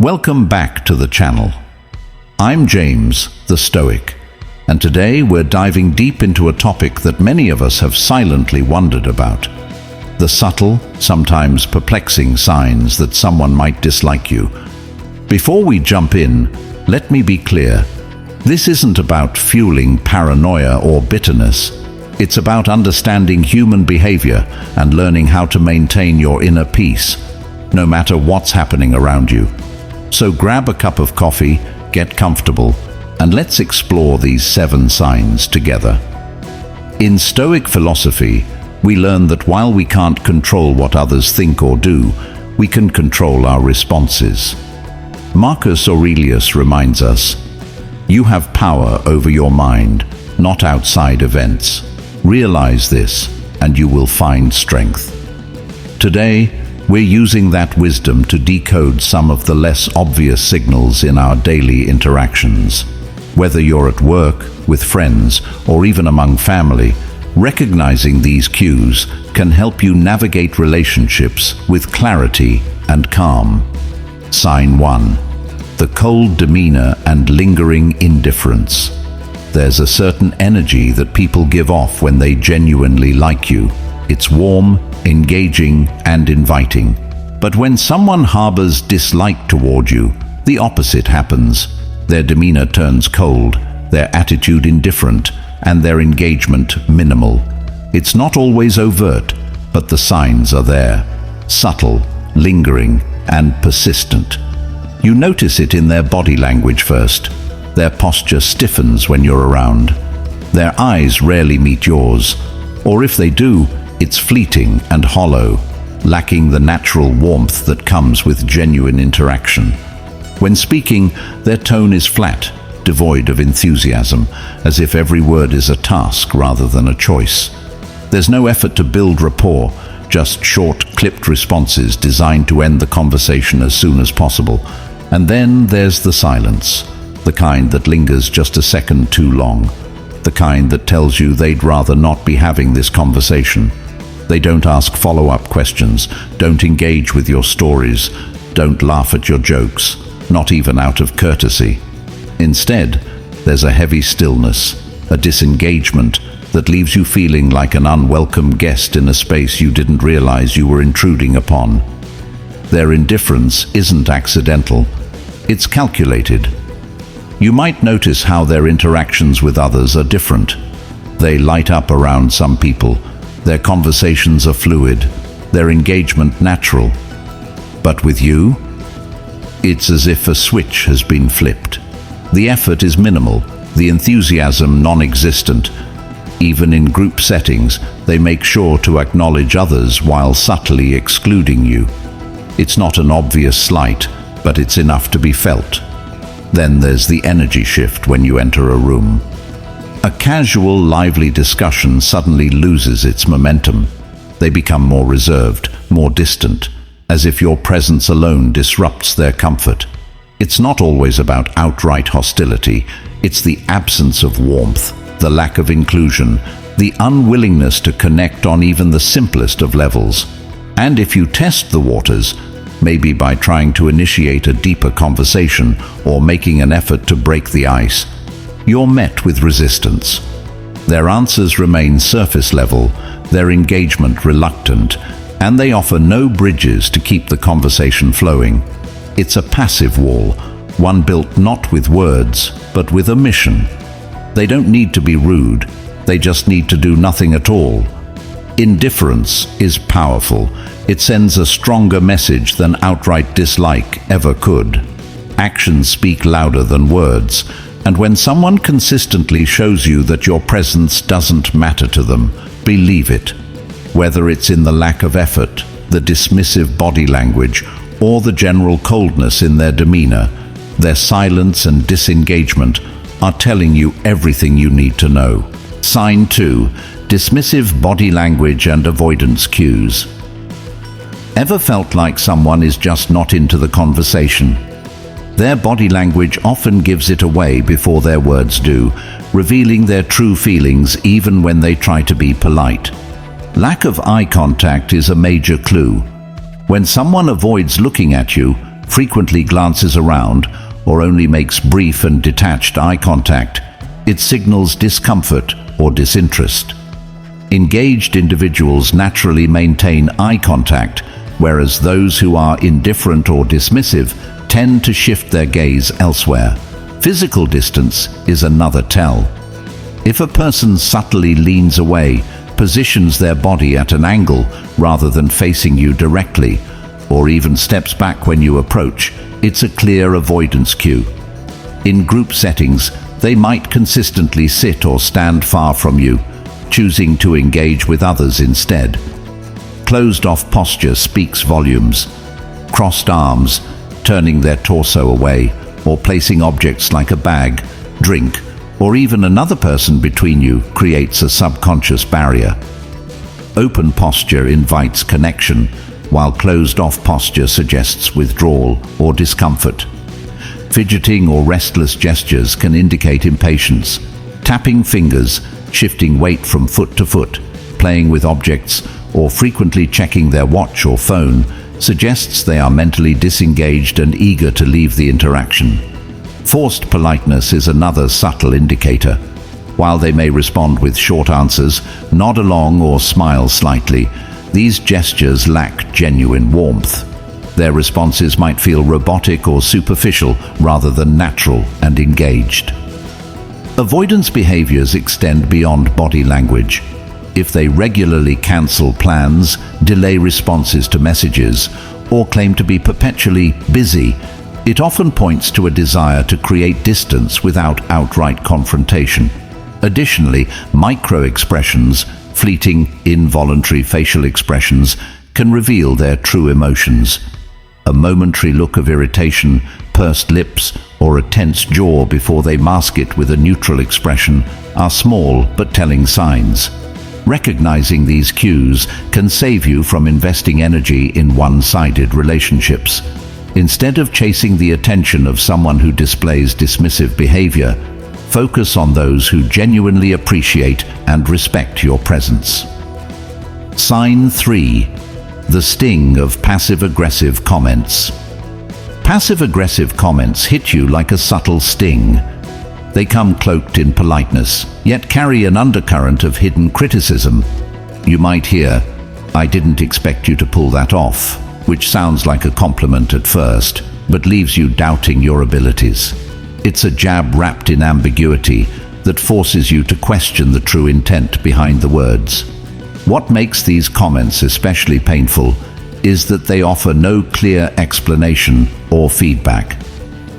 Welcome back to the channel. I'm James, the Stoic, and today we're diving deep into a topic that many of us have silently wondered about. The subtle, sometimes perplexing signs that someone might dislike you. Before we jump in, let me be clear. This isn't about fueling paranoia or bitterness. It's about understanding human behavior and learning how to maintain your inner peace, no matter what's happening around you. So grab a cup of coffee, get comfortable, and let's explore these 7 signs together. In Stoic philosophy, we learn that while we can't control what others think or do, we can control our responses. Marcus Aurelius reminds us, "You have power over your mind, not outside events. Realize this, and you will find strength." Today, we're using that wisdom to decode some of the less obvious signals in our daily interactions. Whether you're at work, with friends, or even among family, recognizing these cues can help you navigate relationships with clarity and calm. Sign 1. The cold demeanor and lingering indifference. There's a certain energy that people give off when they genuinely like you. It's warm, engaging, and inviting. But when someone harbors dislike toward you, the opposite happens. Their demeanor turns cold, their attitude indifferent, and their engagement minimal. It's not always overt, but the signs are there. Subtle, lingering, and persistent. You notice it in their body language first. Their posture stiffens when you're around. Their eyes rarely meet yours, or if they do, it's fleeting and hollow, lacking the natural warmth that comes with genuine interaction. When speaking, their tone is flat, devoid of enthusiasm, as if every word is a task rather than a choice. There's no effort to build rapport, just short, clipped responses designed to end the conversation as soon as possible. And then there's the silence, the kind that lingers just a second too long, the kind that tells you they'd rather not be having this conversation. They don't ask follow-up questions, don't engage with your stories, don't laugh at your jokes, not even out of courtesy. Instead, there's a heavy stillness, a disengagement that leaves you feeling like an unwelcome guest in a space you didn't realize you were intruding upon. Their indifference isn't accidental, it's calculated. You might notice how their interactions with others are different. They light up around some people, their conversations are fluid, their engagement natural. But with you, it's as if a switch has been flipped. The effort is minimal, the enthusiasm non-existent. Even in group settings, they make sure to acknowledge others while subtly excluding you. It's not an obvious slight, but it's enough to be felt. Then there's the energy shift when you enter a room. A casual, lively discussion suddenly loses its momentum. They become more reserved, more distant, as if your presence alone disrupts their comfort. It's not always about outright hostility. It's the absence of warmth, the lack of inclusion, the unwillingness to connect on even the simplest of levels. And if you test the waters, maybe by trying to initiate a deeper conversation or making an effort to break the ice, you're met with resistance. Their answers remain surface level, their engagement reluctant, and they offer no bridges to keep the conversation flowing. It's a passive wall, one built not with words, but with a mission. They don't need to be rude, they just need to do nothing at all. Indifference is powerful. It sends a stronger message than outright dislike ever could. Actions speak louder than words, and when someone consistently shows you that your presence doesn't matter to them, believe it. Whether it's in the lack of effort, the dismissive body language, or the general coldness in their demeanor, their silence and disengagement are telling you everything you need to know. Sign 2. Dismissive body language and avoidance cues. Ever felt like someone is just not into the conversation? Their body language often gives it away before their words do, revealing their true feelings even when they try to be polite. Lack of eye contact is a major clue. When someone avoids looking at you, frequently glances around, or only makes brief and detached eye contact, it signals discomfort or disinterest. Engaged individuals naturally maintain eye contact, whereas those who are indifferent or dismissive tend to shift their gaze elsewhere. Physical distance is another tell. If a person subtly leans away, positions their body at an angle rather than facing you directly, or even steps back when you approach, it's a clear avoidance cue. In group settings, they might consistently sit or stand far from you, choosing to engage with others instead. Closed-off posture speaks volumes. Crossed arms, turning their torso away, or placing objects like a bag, drink, or even another person between you creates a subconscious barrier. Open posture invites connection, while closed-off posture suggests withdrawal or discomfort. Fidgeting or restless gestures can indicate impatience. Tapping fingers, shifting weight from foot to foot, playing with objects, or frequently checking their watch or phone suggests they are mentally disengaged and eager to leave the interaction. Forced politeness is another subtle indicator. While they may respond with short answers, nod along or smile slightly, these gestures lack genuine warmth. Their responses might feel robotic or superficial rather than natural and engaged. Avoidance behaviors extend beyond body language. If they regularly cancel plans, delay responses to messages, or claim to be perpetually busy, it often points to a desire to create distance without outright confrontation. Additionally, micro-expressions, fleeting, involuntary facial expressions, can reveal their true emotions. A momentary look of irritation, pursed lips, or a tense jaw before they mask it with a neutral expression are small but telling signs. Recognizing these cues can save you from investing energy in one-sided relationships. Instead of chasing the attention of someone who displays dismissive behavior, focus on those who genuinely appreciate and respect your presence. Sign 3. The sting of passive-aggressive comments. Passive-aggressive comments hit you like a subtle sting. They come cloaked in politeness, yet carry an undercurrent of hidden criticism. You might hear, "I didn't expect you to pull that off," which sounds like a compliment at first, but leaves you doubting your abilities. It's a jab wrapped in ambiguity that forces you to question the true intent behind the words. What makes these comments especially painful is that they offer no clear explanation or feedback.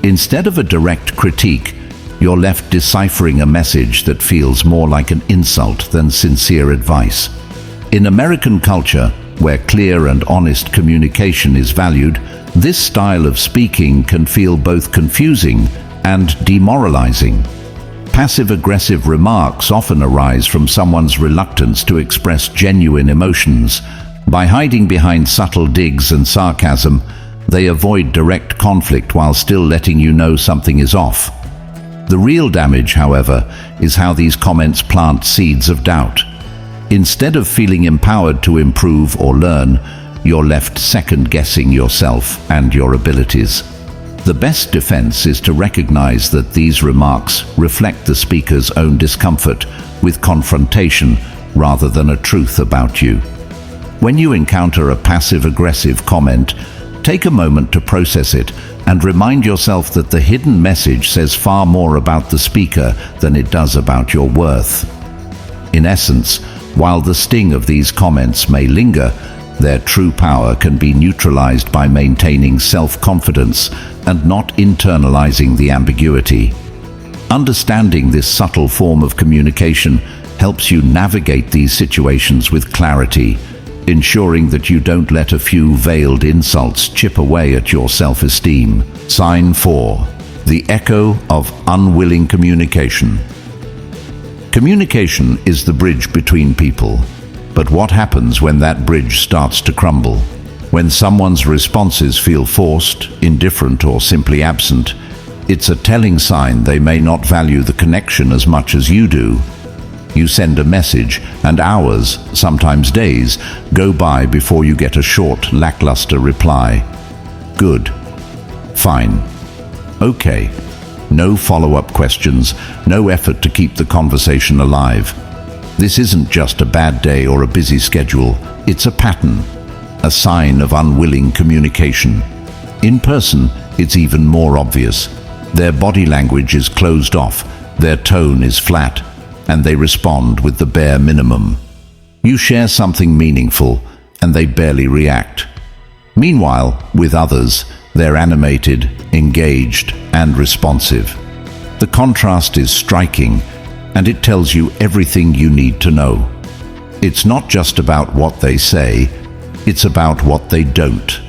Instead of a direct critique, you're left deciphering a message that feels more like an insult than sincere advice. In American culture, where clear and honest communication is valued, this style of speaking can feel both confusing and demoralizing. Passive-aggressive remarks often arise from someone's reluctance to express genuine emotions. By hiding behind subtle digs and sarcasm, they avoid direct conflict while still letting you know something is off. The real damage, however, is how these comments plant seeds of doubt. Instead of feeling empowered to improve or learn, you're left second-guessing yourself and your abilities. The best defense is to recognize that these remarks reflect the speaker's own discomfort with confrontation rather than a truth about you. When you encounter a passive-aggressive comment, take a moment to process it and remind yourself that the hidden message says far more about the speaker than it does about your worth. In essence, while the sting of these comments may linger, their true power can be neutralized by maintaining self-confidence and not internalizing the ambiguity. Understanding this subtle form of communication helps you navigate these situations with clarity, ensuring that you don't let a few veiled insults chip away at your self-esteem. Sign 4. The echo of unwilling communication. Communication is the bridge between people, but what happens when that bridge starts to crumble? When someone's responses feel forced, indifferent, or simply absent, it's a telling sign they may not value the connection as much as you do. You send a message, and hours, sometimes days, go by before you get a short, lackluster reply. Good. Fine. Okay. No follow-up questions, no effort to keep the conversation alive. This isn't just a bad day or a busy schedule, it's a pattern, a sign of unwilling communication. In person, it's even more obvious. Their body language is closed off, their tone is flat, and they respond with the bare minimum. You share something meaningful, and they barely react. Meanwhile, with others, they're animated, engaged, and responsive. The contrast is striking, and it tells you everything you need to know. It's not just about what they say, it's about what they don't.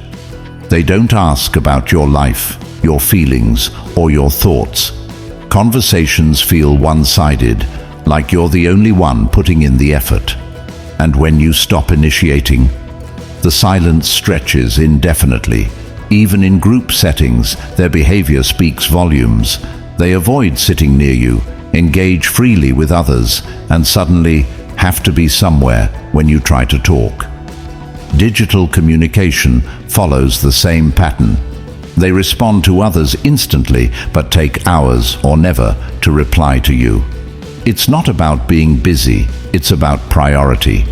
They don't ask about your life, your feelings, or your thoughts. Conversations feel one-sided, like you're the only one putting in the effort. And when you stop initiating, the silence stretches indefinitely. Even in group settings, their behavior speaks volumes. They avoid sitting near you, engage freely with others, and suddenly have to be somewhere when you try to talk. Digital communication follows the same pattern. They respond to others instantly, but take hours or never to reply to you. It's not about being busy, it's about priority.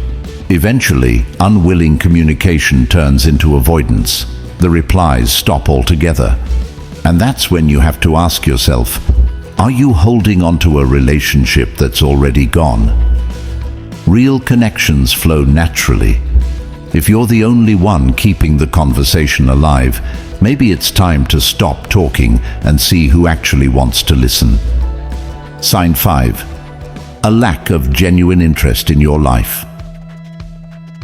Eventually, unwilling communication turns into avoidance. The replies stop altogether. And that's when you have to ask yourself, are you holding onto a relationship that's already gone? Real connections flow naturally. If you're the only one keeping the conversation alive, maybe it's time to stop talking and see who actually wants to listen. Sign 5. A lack of genuine interest in your life.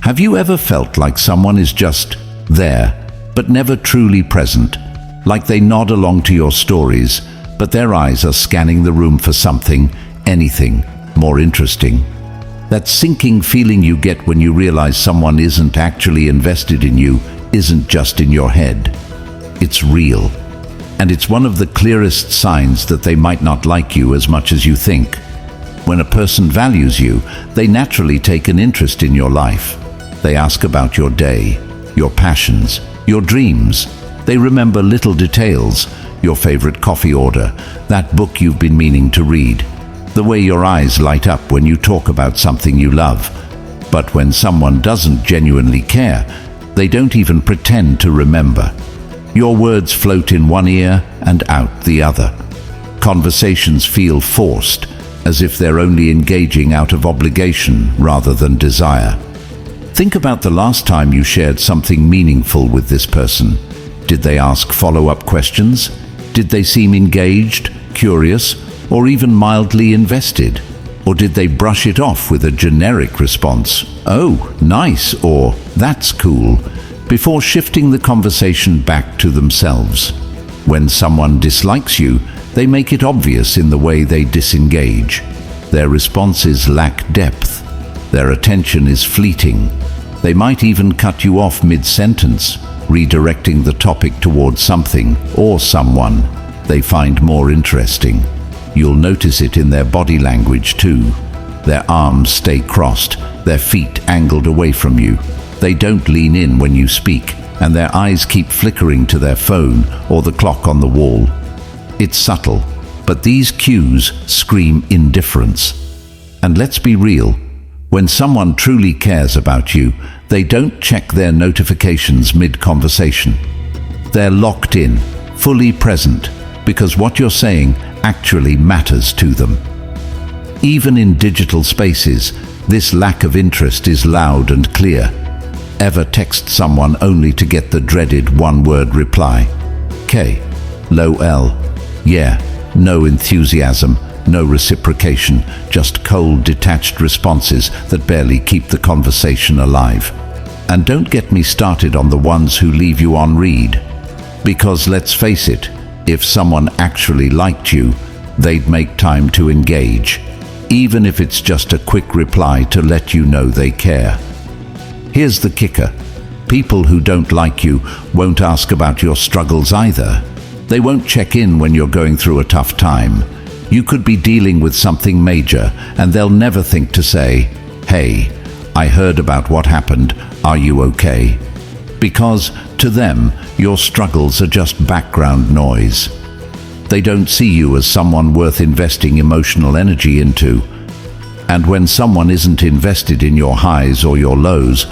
Have you ever felt like someone is just there, but never truly present? Like they nod along to your stories, but their eyes are scanning the room for something, anything, more interesting. That sinking feeling you get when you realize someone isn't actually invested in you isn't just in your head. It's real. And it's one of the clearest signs that they might not like you as much as you think. When a person values you, they naturally take an interest in your life. They ask about your day, your passions, your dreams. They remember little details, your favorite coffee order, that book you've been meaning to read, the way your eyes light up when you talk about something you love. But when someone doesn't genuinely care, they don't even pretend to remember. Your words float in one ear and out the other. Conversations feel forced, as if they're only engaging out of obligation rather than desire. Think about the last time you shared something meaningful with this person. Did they ask follow-up questions? Did they seem engaged, curious, or even mildly invested? Or did they brush it off with a generic response, "Oh, nice," or "That's cool," before shifting the conversation back to themselves? When someone dislikes you, they make it obvious in the way they disengage. Their responses lack depth. Their attention is fleeting. They might even cut you off mid-sentence, redirecting the topic towards something or someone they find more interesting. You'll notice it in their body language too. Their arms stay crossed, their feet angled away from you. They don't lean in when you speak, and their eyes keep flickering to their phone or the clock on the wall. It's subtle, but these cues scream indifference. And let's be real, when someone truly cares about you, they don't check their notifications mid-conversation. They're locked in, fully present, because what you're saying actually matters to them. Even in digital spaces, this lack of interest is loud and clear. Ever text someone only to get the dreaded one-word reply? K, low L, yeah, no enthusiasm, no reciprocation, just cold, detached responses that barely keep the conversation alive. And don't get me started on the ones who leave you on read. Because let's face it, if someone actually liked you, they'd make time to engage, even if it's just a quick reply to let you know they care. Here's the kicker. People who don't like you won't ask about your struggles either. They won't check in when you're going through a tough time. You could be dealing with something major, and they'll never think to say, "Hey, I heard about what happened. Are you okay?" because to them, your struggles are just background noise. They don't see you as someone worth investing emotional energy into. And when someone isn't invested in your highs or your lows,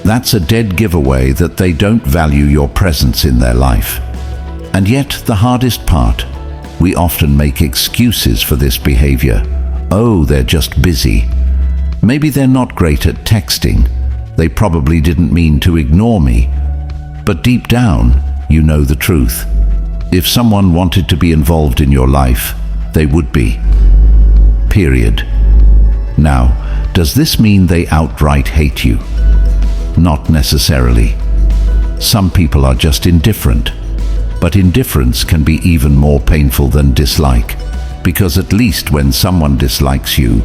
that's a dead giveaway that they don't value your presence in their life. And yet, the hardest part, we often make excuses for this behavior. Oh, they're just busy. Maybe they're not great at texting. They probably didn't mean to ignore me. But deep down, you know the truth. If someone wanted to be involved in your life, they would be. Period. Now, does this mean they outright hate you? Not necessarily. Some people are just indifferent. But indifference can be even more painful than dislike, because at least when someone dislikes you,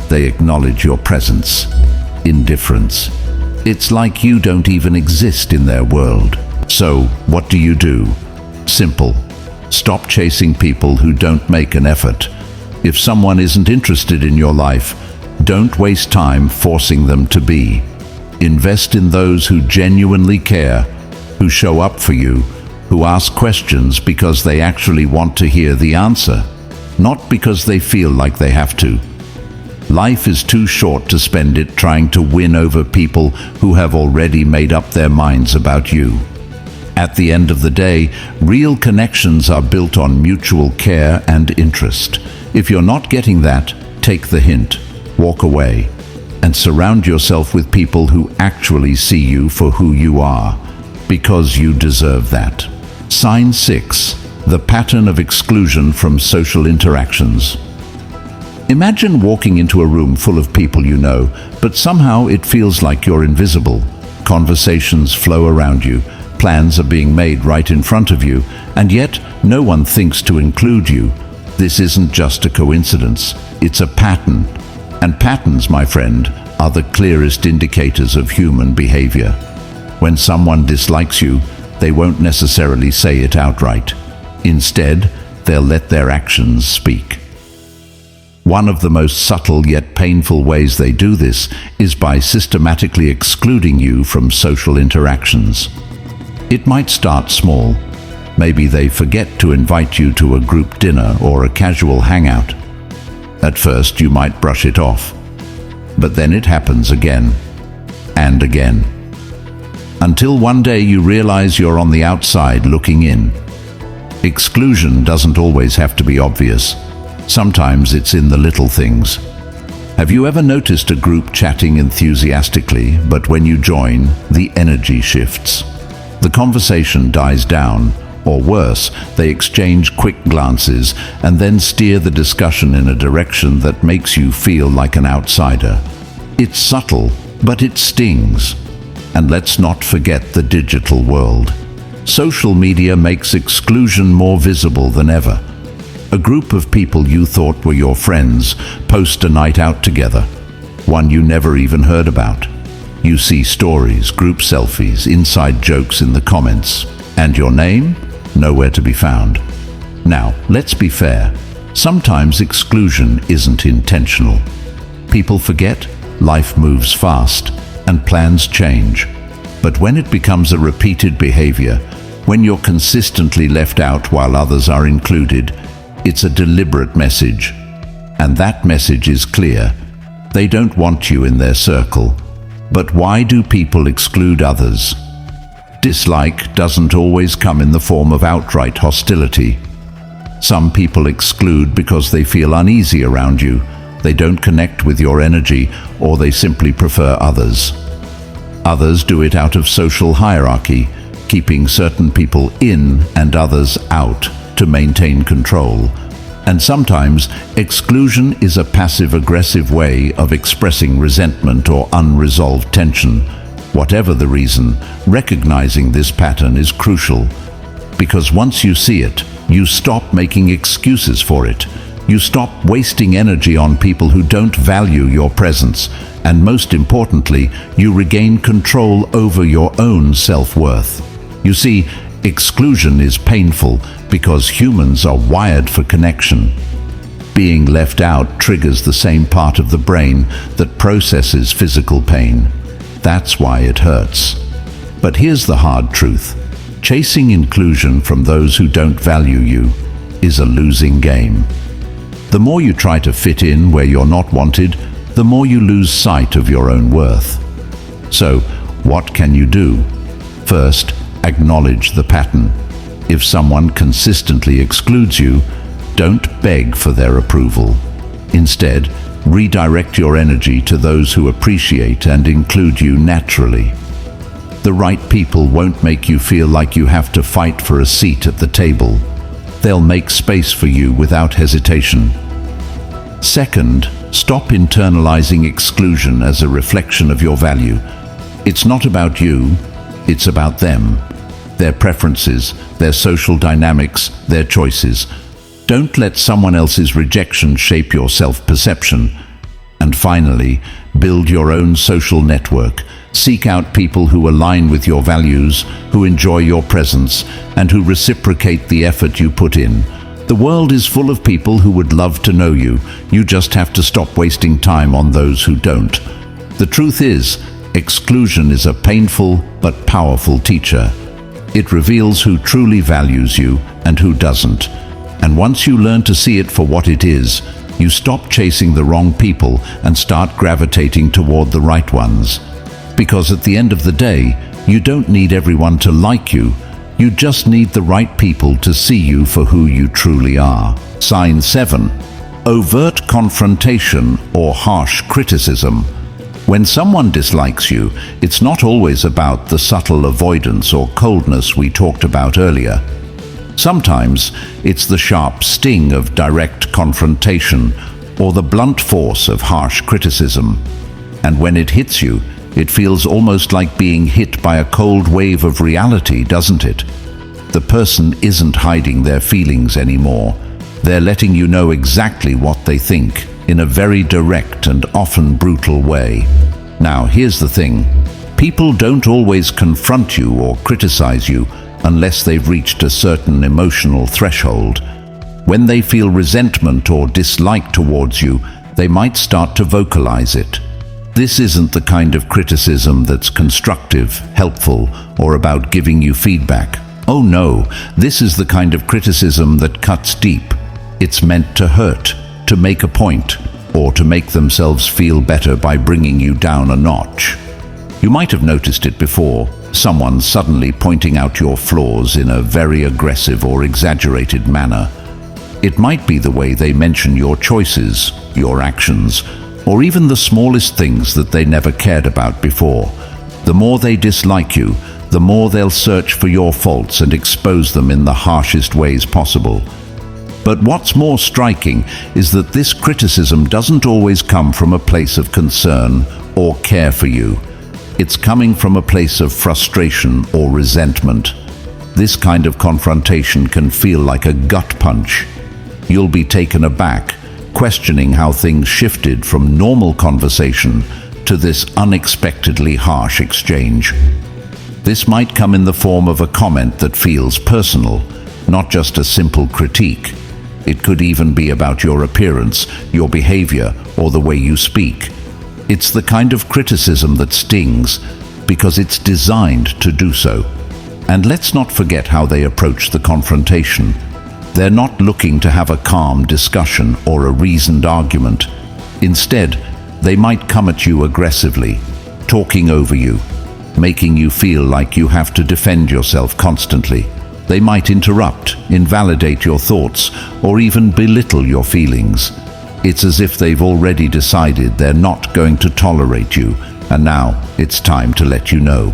they acknowledge your presence. Indifference. It's like you don't even exist in their world. So, what do? Simple. Stop chasing people who don't make an effort. If someone isn't interested in your life, don't waste time forcing them to be. Invest in those who genuinely care, who show up for you, who ask questions because they actually want to hear the answer, not because they feel like they have to. Life is too short to spend it trying to win over people who have already made up their minds about you. At the end of the day, real connections are built on mutual care and interest. If you're not getting that, take the hint. Walk away, and surround yourself with people who actually see you for who you are, because you deserve that. Sign 6. The pattern of exclusion from social interactions. Imagine walking into a room full of people you know, but somehow it feels like you're invisible. Conversations flow around you, plans are being made right in front of you, and yet no one thinks to include you. This isn't just a coincidence, it's a pattern. And patterns, my friend, are the clearest indicators of human behavior. When someone dislikes you, they won't necessarily say it outright. Instead, they'll let their actions speak. One of the most subtle yet painful ways they do this is by systematically excluding you from social interactions. It might start small. Maybe they forget to invite you to a group dinner or a casual hangout. At first, you might brush it off, but then it happens again and again, until one day you realize you're on the outside looking in. Exclusion doesn't always have to be obvious. Sometimes it's in the little things. Have you ever noticed a group chatting enthusiastically, but when you join, the energy shifts? The conversation dies down, or worse, they exchange quick glances and then steer the discussion in a direction that makes you feel like an outsider. It's subtle, but it stings. And let's not forget the digital world. Social media makes exclusion more visible than ever. A group of people you thought were your friends post a night out together, one you never even heard about. You see stories, group selfies, inside jokes in the comments, and your name? Nowhere to be found. Now, let's be fair. Sometimes exclusion isn't intentional. People forget, life moves fast, and plans change. But when it becomes a repeated behavior, when you're consistently left out while others are included, it's a deliberate message. And that message is clear. They don't want you in their circle. But why do people exclude others? Dislike doesn't always come in the form of outright hostility. Some people exclude because they feel uneasy around you, they don't connect with your energy, or they simply prefer others. Others do it out of social hierarchy, keeping certain people in and others out to maintain control. And sometimes, exclusion is a passive-aggressive way of expressing resentment or unresolved tension. Whatever the reason, recognizing this pattern is crucial, because once you see it, you stop making excuses for it. You stop wasting energy on people who don't value your presence, and most importantly, you regain control over your own self-worth. You see, exclusion is painful because humans are wired for connection. Being left out triggers the same part of the brain that processes physical pain. That's why it hurts. But here's the hard truth. Chasing inclusion from those who don't value you is a losing game. The more you try to fit in where you're not wanted, the more you lose sight of your own worth. So, what can you do? First, acknowledge the pattern. If someone consistently excludes you, don't beg for their approval. Instead, redirect your energy to those who appreciate and include you naturally. The right people won't make you feel like you have to fight for a seat at the table. They'll make space for you without hesitation. Second, stop internalizing exclusion as a reflection of your value. It's not about you, it's about them. Their preferences, their social dynamics, their choices. Don't let someone else's rejection shape your self-perception. And finally, build your own social network. Seek out people who align with your values, who enjoy your presence, and who reciprocate the effort you put in. The world is full of people who would love to know you. You just have to stop wasting time on those who don't. The truth is, exclusion is a painful but powerful teacher. It reveals who truly values you and who doesn't. And once you learn to see it for what it is, you stop chasing the wrong people and start gravitating toward the right ones. Because at the end of the day, you don't need everyone to like you. You just need the right people to see you for who you truly are. Sign 7. Overt confrontation or harsh criticism. When someone dislikes you, it's not always about the subtle avoidance or coldness we talked about earlier. Sometimes it's the sharp sting of direct confrontation or the blunt force of harsh criticism. And when it hits you, it feels almost like being hit by a cold wave of reality, doesn't it? The person isn't hiding their feelings anymore. They're letting you know exactly what they think in a very direct and often brutal way. Now, here's the thing. People don't always confront you or criticize you unless they've reached a certain emotional threshold. When they feel resentment or dislike towards you, they might start to vocalize it. This isn't the kind of criticism that's constructive, helpful, or about giving you feedback. Oh no, this is the kind of criticism that cuts deep. It's meant to hurt, to make a point, or to make themselves feel better by bringing you down a notch. You might have noticed it before, someone suddenly pointing out your flaws in a very aggressive or exaggerated manner. It might be the way they mention your choices, your actions, or even the smallest things that they never cared about before. The more they dislike you, the more they'll search for your faults and expose them in the harshest ways possible. But what's more striking is that this criticism doesn't always come from a place of concern or care for you. It's coming from a place of frustration or resentment. This kind of confrontation can feel like a gut punch. You'll be taken aback, questioning how things shifted from normal conversation to this unexpectedly harsh exchange. This might come in the form of a comment that feels personal, not just a simple critique. It could even be about your appearance, your behavior, or the way you speak. It's the kind of criticism that stings because it's designed to do so. And let's not forget how they approach the confrontation. They're not looking to have a calm discussion or a reasoned argument. Instead, they might come at you aggressively, talking over you, making you feel like you have to defend yourself constantly. They might interrupt, invalidate your thoughts, or even belittle your feelings. It's as if they've already decided they're not going to tolerate you, and now it's time to let you know.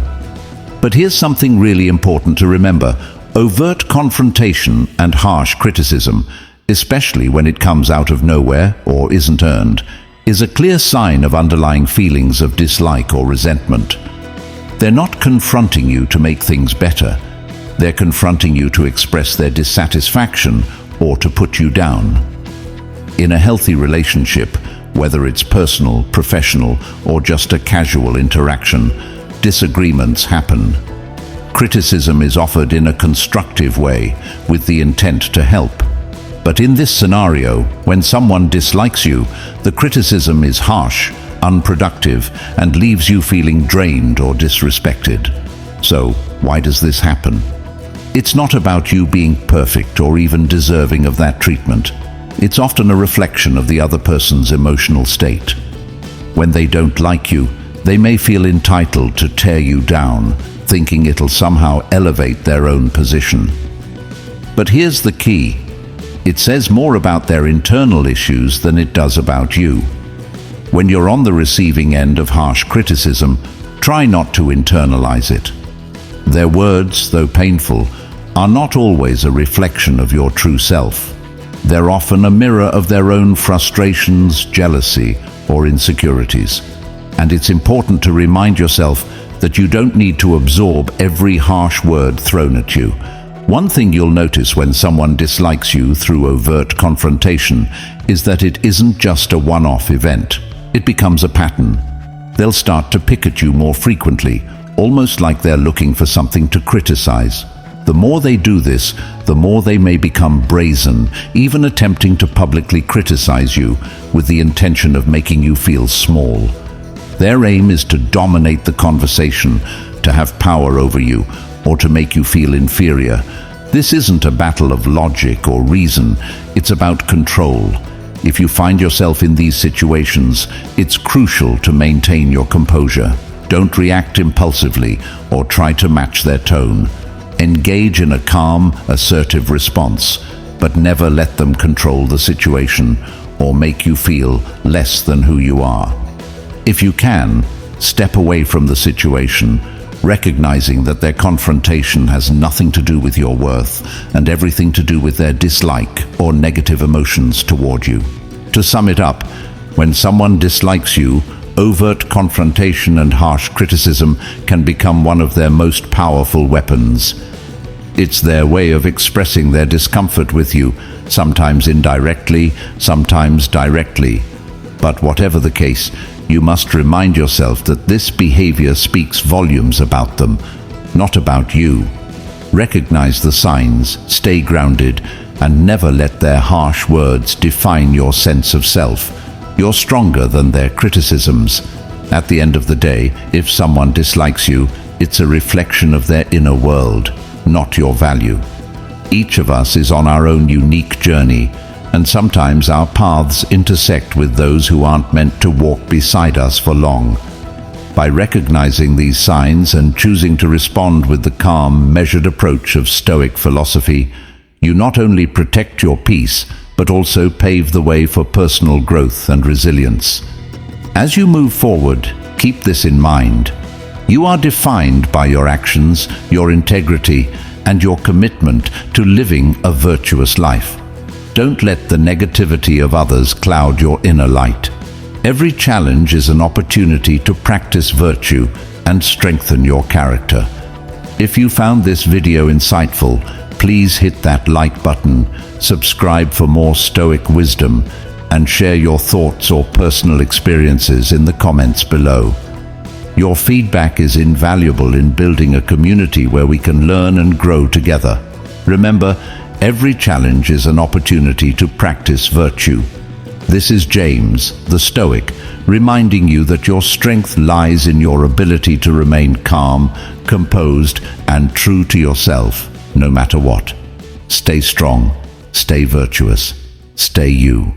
But here's something really important to remember. Overt confrontation and harsh criticism, especially when it comes out of nowhere or isn't earned, is a clear sign of underlying feelings of dislike or resentment. They're not confronting you to make things better. They're confronting you to express their dissatisfaction or to put you down. In a healthy relationship, whether it's personal, professional, or just a casual interaction, disagreements happen. Criticism is offered in a constructive way, with the intent to help. But in this scenario, when someone dislikes you, the criticism is harsh, unproductive, and leaves you feeling drained or disrespected. So, why does this happen? It's not about you being perfect or even deserving of that treatment. It's often a reflection of the other person's emotional state. When they don't like you, they may feel entitled to tear you down, thinking it'll somehow elevate their own position. But here's the key. It says more about their internal issues than it does about you. When you're on the receiving end of harsh criticism, try not to internalize it. Their words, though painful, are not always a reflection of your true self. They're often a mirror of their own frustrations, jealousy, or insecurities. And it's important to remind yourself that you don't need to absorb every harsh word thrown at you. One thing you'll notice when someone dislikes you through overt confrontation is that it isn't just a one-off event. It becomes a pattern. They'll start to pick at you more frequently, almost like they're looking for something to criticize. The more they do this, the more they may become brazen, even attempting to publicly criticize you with the intention of making you feel small. Their aim is to dominate the conversation, to have power over you, or to make you feel inferior. This isn't a battle of logic or reason, it's about control. If you find yourself in these situations, it's crucial to maintain your composure. Don't react impulsively or try to match their tone. Engage in a calm, assertive response, but never let them control the situation or make you feel less than who you are. If you can, step away from the situation, recognizing that their confrontation has nothing to do with your worth and everything to do with their dislike or negative emotions toward you. To sum it up, when someone dislikes you, overt confrontation and harsh criticism can become one of their most powerful weapons. It's their way of expressing their discomfort with you, sometimes indirectly, sometimes directly. But whatever the case, you must remind yourself that this behavior speaks volumes about them, not about you. Recognize the signs, stay grounded, and never let their harsh words define your sense of self. You're stronger than their criticisms. At the end of the day, if someone dislikes you, it's a reflection of their inner world, not your value. Each of us is on our own unique journey, and sometimes our paths intersect with those who aren't meant to walk beside us for long. By recognizing these signs and choosing to respond with the calm, measured approach of Stoic philosophy, you not only protect your peace, but also pave the way for personal growth and resilience. As you move forward, keep this in mind. You are defined by your actions, your integrity, and your commitment to living a virtuous life. Don't let the negativity of others cloud your inner light. Every challenge is an opportunity to practice virtue and strengthen your character. If you found this video insightful, please hit that like button, subscribe for more Stoic wisdom, and share your thoughts or personal experiences in the comments below. Your feedback is invaluable in building a community where we can learn and grow together. Remember, every challenge is an opportunity to practice virtue. This is James, the Stoic, reminding you that your strength lies in your ability to remain calm, composed, and true to yourself, no matter what. Stay strong, stay virtuous, stay you.